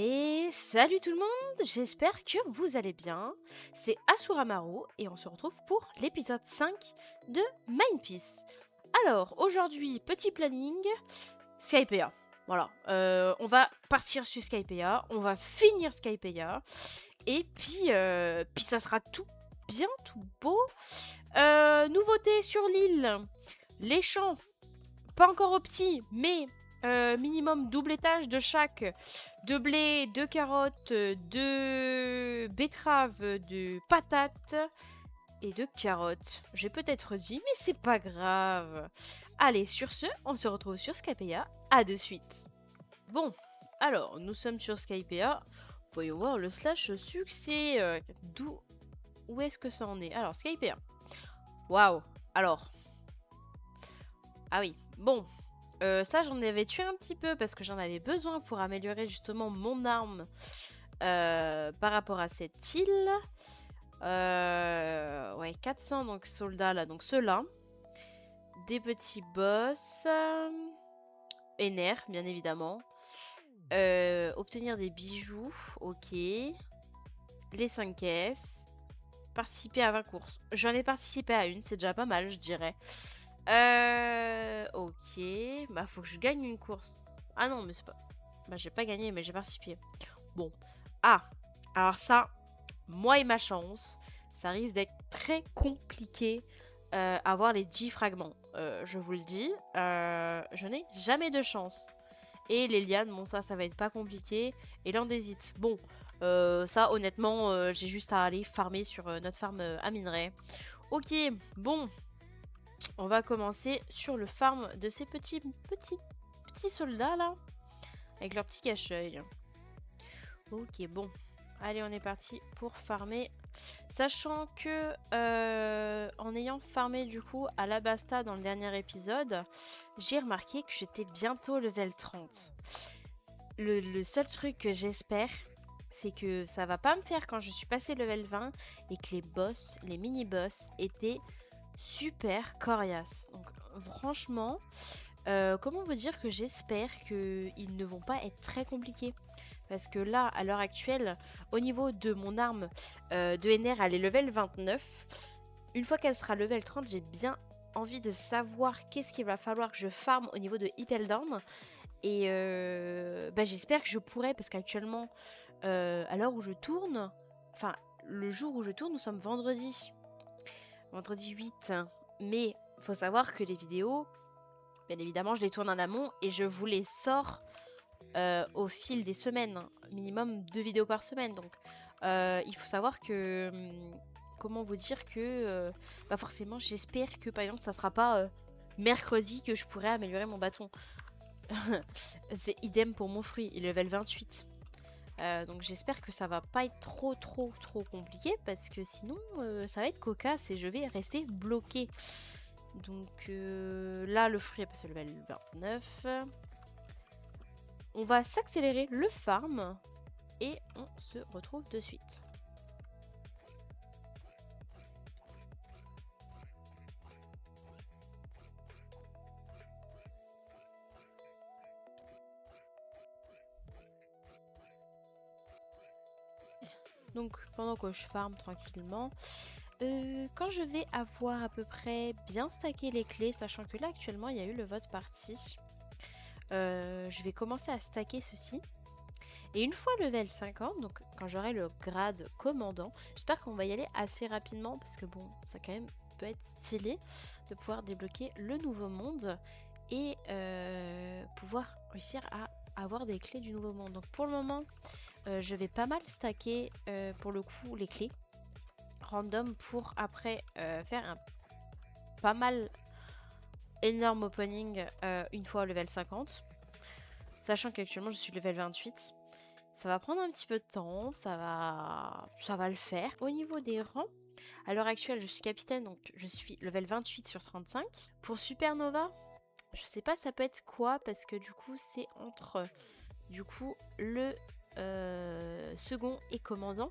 Et salut tout le monde, j'espère que vous allez bien. C'est Asuramaru et on se retrouve pour l'épisode 5 de Mind Peace. Alors, aujourd'hui, petit planning, Skypea. Voilà, on va partir sur Skypea, on va finir Skypea, et puis ça sera tout bien, tout beau. Nouveauté sur l'île, les champs, pas encore au petit, mais minimum double étage de chaque. De blé, de carottes, de betteraves, de patates et de carottes. J'ai peut-être dit, mais c'est pas grave. Allez, sur ce, on se retrouve sur Skypea. À de suite. Bon, alors, nous sommes sur Skypea. Voyons voir le slash succès. Où est-ce que ça en est? Alors, Skypea. Waouh. Alors. Ah oui, bon. Ça, j'en avais tué un petit peu parce que j'en avais besoin pour améliorer justement mon arme par rapport à cette île. Ouais, 400 donc soldats là, donc ceux-là. Des petits boss. Ener, bien évidemment. Obtenir des bijoux, ok. Les 5 caisses. Participer à 20 courses. J'en ai participé à une, c'est déjà pas mal, je dirais. Ok. Bah, faut que je gagne une course. Ah non, mais c'est pas... Bah, j'ai pas gagné, mais j'ai participé. Bon. Ah, alors ça, moi et ma chance, ça risque d'être très compliqué avoir les 10 fragments. Je vous le dis, je n'ai jamais de chance. Et les lianes, bon ça va être pas compliqué. Et l'andésite, bon, ça honnêtement, j'ai juste à aller farmer sur notre farm à minerai. Ok, bon, on va commencer sur le farm de ces petits soldats là, avec leur petit cache-œil. Ok, bon. Allez, on est parti pour farmer. Sachant que, en ayant farmé du coup à la Basta dans le dernier épisode, j'ai remarqué que j'étais bientôt level 30. Le seul truc que j'espère, c'est que ça va pas me faire quand je suis passé level 20 et que les boss, les mini-boss étaient super coriaces. Donc franchement, comment vous dire que j'espère qu'ils ne vont pas être très compliqués. Parce que là, à l'heure actuelle, au niveau de mon arme de NR, elle est level 29. Une fois qu'elle sera level 30, j'ai bien envie de savoir qu'est-ce qu'il va falloir que je farme au niveau de Hippeldown. Et bah, j'espère que je pourrai, parce qu'actuellement, à l'heure où je tourne, enfin, le jour où je tourne, nous sommes vendredi. Vendredi 8. Mais il faut savoir que les vidéos, bien évidemment, je les tourne en amont et je vous les sors au fil des semaines, minimum 2 vidéos par semaine. Donc, il faut savoir que, comment vous dire que, bah forcément, j'espère que par exemple, ça sera pas mercredi que je pourrai améliorer mon bâton. C'est idem pour mon fruit, il est level 28. Donc j'espère que ça va pas être trop compliqué parce que sinon ça va être cocasse et je vais rester bloqué. Donc là le fruit est passé level 29. On va s'accélérer le farm et on se retrouve de suite. Donc pendant que je farm tranquillement, quand je vais avoir à peu près bien stacké les clés, sachant que là actuellement il y a eu le vote parti, je vais commencer à stacker ceci. Et une fois level 50, donc quand j'aurai le grade commandant, j'espère qu'on va y aller assez rapidement parce que bon, ça quand même peut être stylé de pouvoir débloquer le nouveau monde et pouvoir réussir à avoir des clés du nouveau monde. Donc pour le moment, je vais pas mal stacker pour le coup les clés random pour après faire un pas mal énorme opening une fois au level 50. Sachant qu'actuellement je suis level 28. Ça va prendre un petit peu de temps, ça va le faire. Au niveau des rangs, à l'heure actuelle, je suis capitaine, donc je suis level 28 sur 35. Pour Supernova, je sais pas ça peut être quoi, parce que du coup, c'est entre du coup le second et commandant.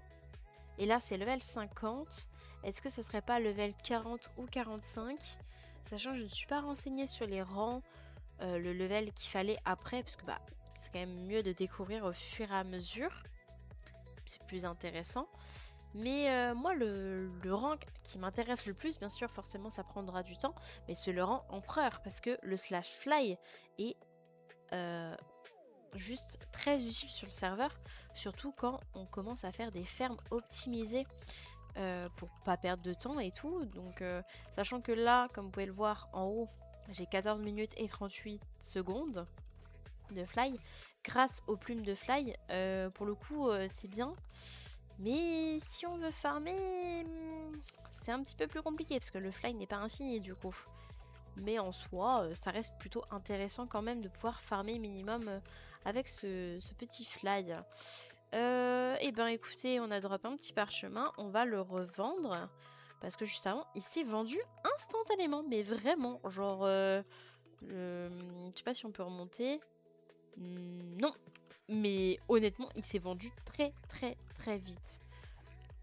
Et là, c'est level 50. Est-ce que ça serait pas level 40 ou 45? Sachant que je ne suis pas renseignée sur les rangs, le level qu'il fallait après, parce que bah C'est quand même mieux de découvrir au fur et à mesure. C'est plus intéressant. Mais moi, le rang qui m'intéresse le plus, bien sûr, forcément, ça prendra du temps. Mais c'est le rang empereur. Parce que le slash fly est juste très utile sur le serveur. Surtout quand on commence à faire des fermes optimisées pour pas perdre de temps et tout. Donc, sachant que là, comme vous pouvez le voir en haut, j'ai 14 minutes et 38 secondes de fly. Grâce aux plumes de fly, pour le coup, c'est bien. Mais si on veut farmer, c'est un petit peu plus compliqué parce que le fly n'est pas infini du coup. Mais en soi, ça reste plutôt intéressant quand même de pouvoir farmer minimum avec ce petit fly. Et ben écoutez, on a drop un petit parchemin, on va le revendre. Parce que juste avant, il s'est vendu instantanément, mais vraiment, genre... je sais pas si on peut remonter. Non, mais honnêtement, il s'est vendu très vite.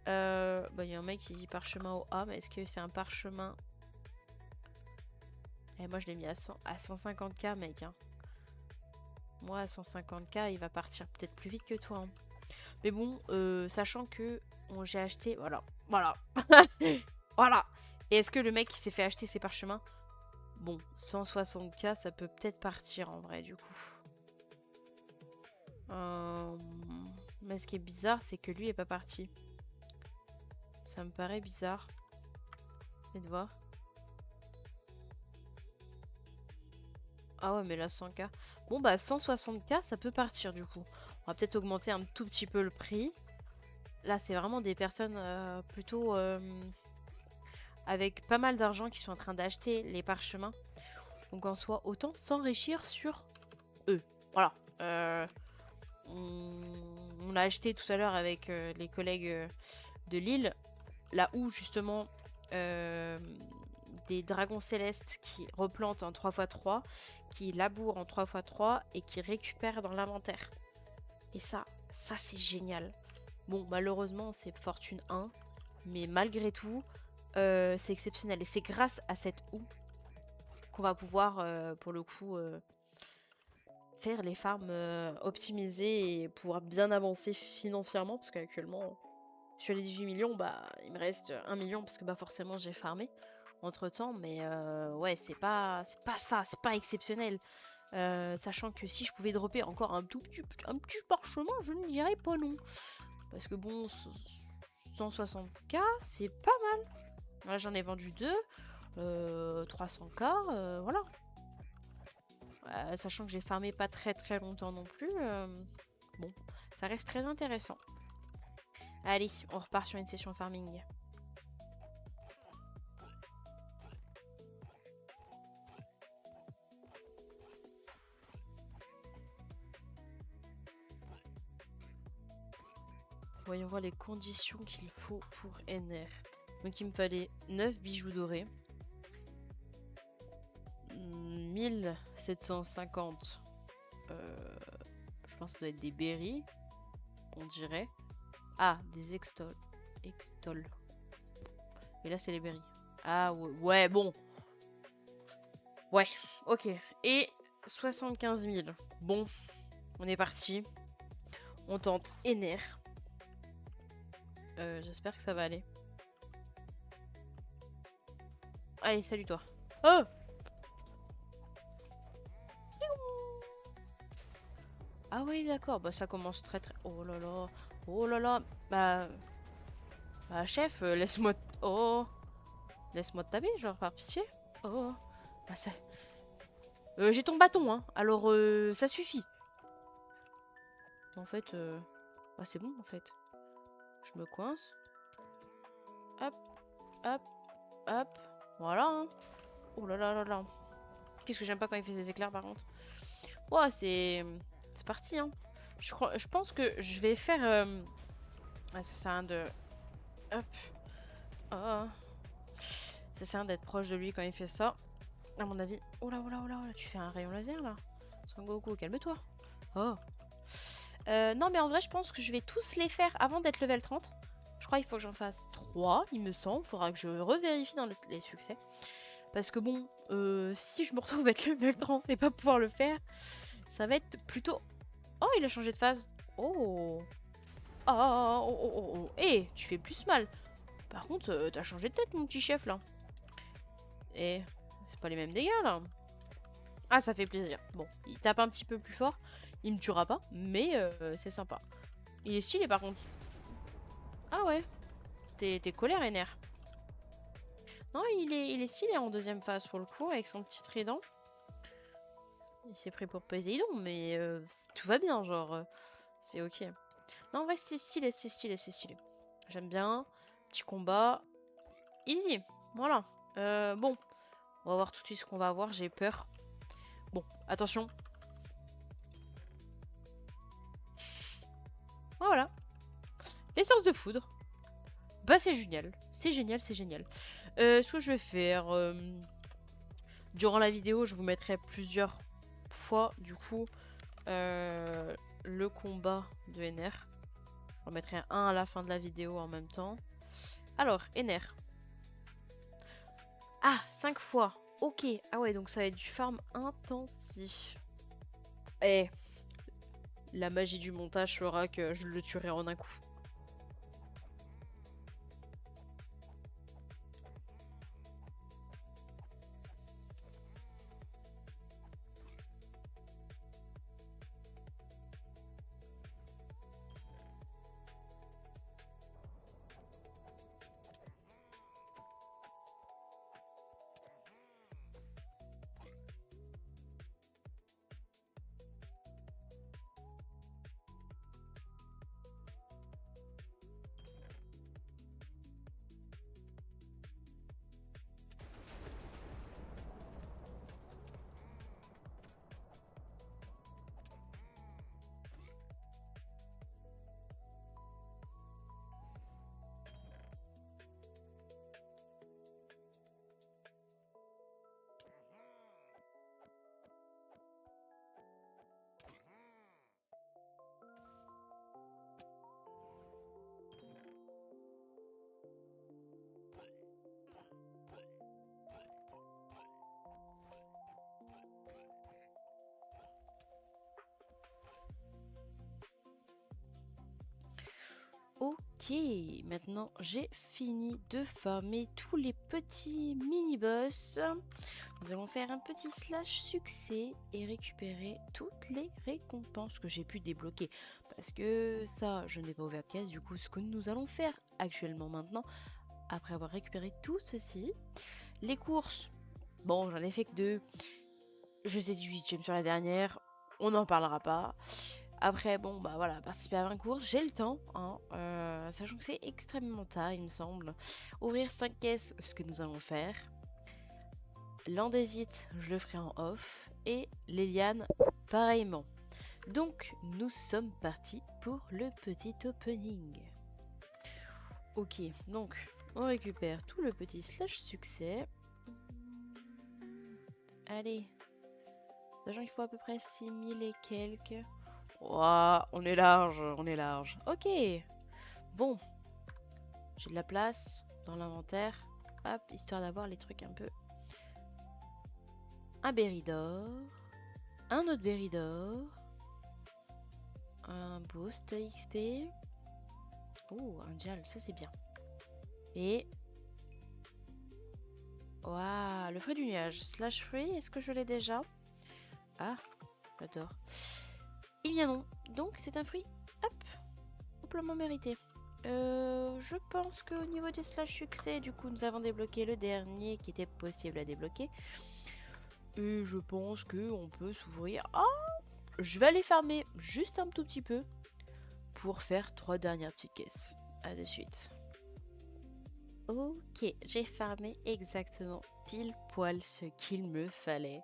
Bah, y a un mec qui dit parchemin au A, mais est-ce que c'est un parchemin? Et moi, je l'ai mis à 150k, mec. Hein. Moi, à 150k, il va partir peut-être plus vite que toi. Hein. Mais bon, sachant que j'ai acheté... Voilà. Voilà. Voilà. Et est-ce que le mec qui s'est fait acheter ses parchemins... Bon, 160k, ça peut peut-être partir en vrai, du coup. Mais ce qui est bizarre, c'est que lui est pas parti. Ça me paraît bizarre. Et de voir. Ah ouais, mais là 100k. Bon bah 160k, ça peut partir du coup. On va peut-être augmenter un tout petit peu le prix. Là, c'est vraiment des personnes plutôt avec pas mal d'argent qui sont en train d'acheter les parchemins. Donc en soi, autant s'enrichir sur eux. Voilà. On a acheté tout à l'heure avec les collègues de Lille, là où justement des dragons célestes qui replantent en 3x3, qui labourent en 3x3 et qui récupèrent dans l'inventaire. Et ça c'est génial. Bon, malheureusement, c'est fortune 1, mais malgré tout, c'est exceptionnel. Et c'est grâce à cette houe qu'on va pouvoir, pour le coup, faire les farms optimisées et pouvoir bien avancer financièrement. Parce qu'actuellement, sur les 18 millions, bah, il me reste 1 million parce que bah, forcément, j'ai farmé entre temps. Mais ouais, c'est pas ça, c'est pas exceptionnel. Sachant que si je pouvais dropper encore un petit parchemin, je ne dirais pas non. Parce que bon, 160k, c'est pas mal. Là, j'en ai vendu 2. 300k, voilà. Sachant que j'ai farmé pas très longtemps non plus. Bon, ça reste très intéressant. Allez, on repart sur une session farming. Voyons voir les conditions qu'il faut pour NR. Donc il me fallait 9 bijoux dorés. 1750. Je pense que ça doit être des berries. On dirait. Ah, des extol. Et là, c'est les berries. Ah, ouais, bon. Ouais, ok. Et 75 000. Bon, on est parti. On tente NR. J'espère que ça va aller. Allez, salut toi. Oh! Ah oui, d'accord. Bah ça commence très. Oh là là. Oh là là. Bah chef, laisse-moi... Oh. Laisse-moi te taper, genre, par pitié. Oh. Bah ça... j'ai ton bâton, hein. Alors, ça suffit. En fait, bah c'est bon, en fait. Je me coince. Hop. Hop. Hop. Voilà, hein. Oh là là là là. Qu'est-ce que j'aime pas quand il fait des éclairs, par contre. Ouais, c'est parti, hein. Je pense que je vais faire... Ah, ça sert à rien de... Hop. Oh. Ça sert à rien d'être proche de lui quand il fait ça. À mon avis... Oh là, oh là, oh là, oh là. Tu fais un rayon laser, là. Son Goku, calme-toi. Oh. Non, mais en vrai, je pense que je vais tous les faire avant d'être level 30. Je crois qu'il faut que j'en fasse 3, il me semble. Il faudra que je revérifie dans les succès. Parce que bon, si je me retrouve à être level 30 et pas pouvoir le faire, ça va être plutôt Oh, il a changé de phase. Oh. Oh, oh, oh, oh, oh. Eh, tu fais plus mal. Par contre, t'as changé de tête, mon petit chef, là. Eh, c'est pas les mêmes dégâts, là. Ah, ça fait plaisir. Bon, il tape un petit peu plus fort. Il me tuera pas, mais c'est sympa. Il est stylé, par contre. Ah ouais. T'es colère, Ener. Non, il est stylé en deuxième phase, pour le coup, avec son petit trident. Il s'est pris pour Poséidon, mais tout va bien, genre. C'est ok. Non, en vrai, c'est stylé, c'est stylé, c'est stylé. J'aime bien. Petit combat. Easy. Voilà. Bon. On va voir tout de suite ce qu'on va avoir. J'ai peur. Bon, attention. Voilà. L'essence de foudre. Bah, c'est génial. C'est génial, c'est génial. Ce que je vais faire... durant la vidéo, je vous mettrai plusieurs fois, du coup, le combat de Ener. J'en mettrai un à la fin de la vidéo en même temps. Alors, Ener. Ah, 5 fois. Ok. Ah ouais, donc ça va être du farm intensif. Eh, la magie du montage fera que je le tuerai en un coup. Ok, maintenant j'ai fini de farmer tous les petits mini-boss. Nous allons faire un petit slash succès et récupérer toutes les récompenses que j'ai pu débloquer. Parce que ça, je n'ai pas ouvert de caisse. Du coup, ce que nous allons faire actuellement maintenant, après avoir récupéré tout ceci, les courses, bon, j'en ai fait que 2. Je suis 18ème sur la dernière, on n'en parlera pas. Après, bon, bah voilà, participer à 20 courses, j'ai le temps, hein, sachant que c'est extrêmement tard, il me semble. Ouvrir 5 caisses, ce que nous allons faire. L'andésite, je le ferai en off. Et les lianes, pareillement. Donc, nous sommes partis pour le petit opening. Ok, donc, on récupère tout le petit slash succès. Allez. Sachant qu'il faut à peu près 6000 et quelques. Ouah, on est large, on est large. Ok. Bon. J'ai de la place dans l'inventaire. Hop, histoire d'avoir les trucs un peu. Un berry d'or. Un autre berry d'or. Un boost XP. Oh, un dial, ça c'est bien. Et... Waouh, le fruit du nuage. Slash fruit, est-ce que je l'ai déjà? Ah, j'adore. Eh bien non, donc c'est un fruit, hop, amplement mérité. Je pense qu'au niveau des slash succès, du coup, nous avons débloqué le dernier qui était possible à débloquer. Et je pense qu'on peut s'ouvrir. Ah, je vais aller farmer juste un tout petit peu pour faire 3 dernières petites caisses. À de suite. Ok, j'ai farmé exactement pile poil ce qu'il me fallait.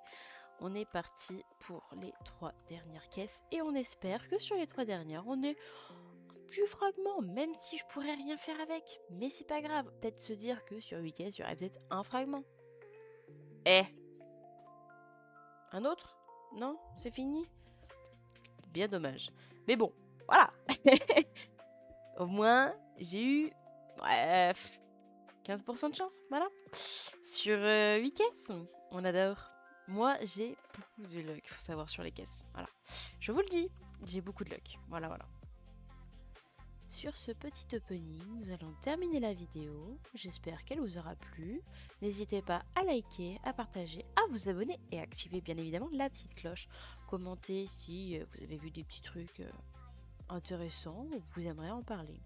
On est parti pour les 3 dernières caisses et on espère que sur les 3 dernières, on est du fragment, même si je pourrais rien faire avec. Mais c'est pas grave, peut-être se dire que sur 8 caisses, il y aurait peut-être un fragment. Eh, un autre? Non, c'est fini? Bien dommage. Mais bon, voilà. Au moins, j'ai eu... Bref, 15% de chance, voilà. Sur 8 caisses, on adore. Moi, j'ai beaucoup de luck, faut savoir, sur les caisses. Voilà. Je vous le dis. J'ai beaucoup de luck. Voilà, voilà. Sur ce petit opening, nous allons terminer la vidéo. J'espère qu'elle vous aura plu. N'hésitez pas à liker, à partager, à vous abonner et activer bien évidemment la petite cloche. Commentez si vous avez vu des petits trucs intéressants ou vous aimeriez en parler.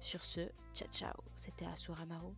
Sur ce, ciao ciao, c'était Asura Maro.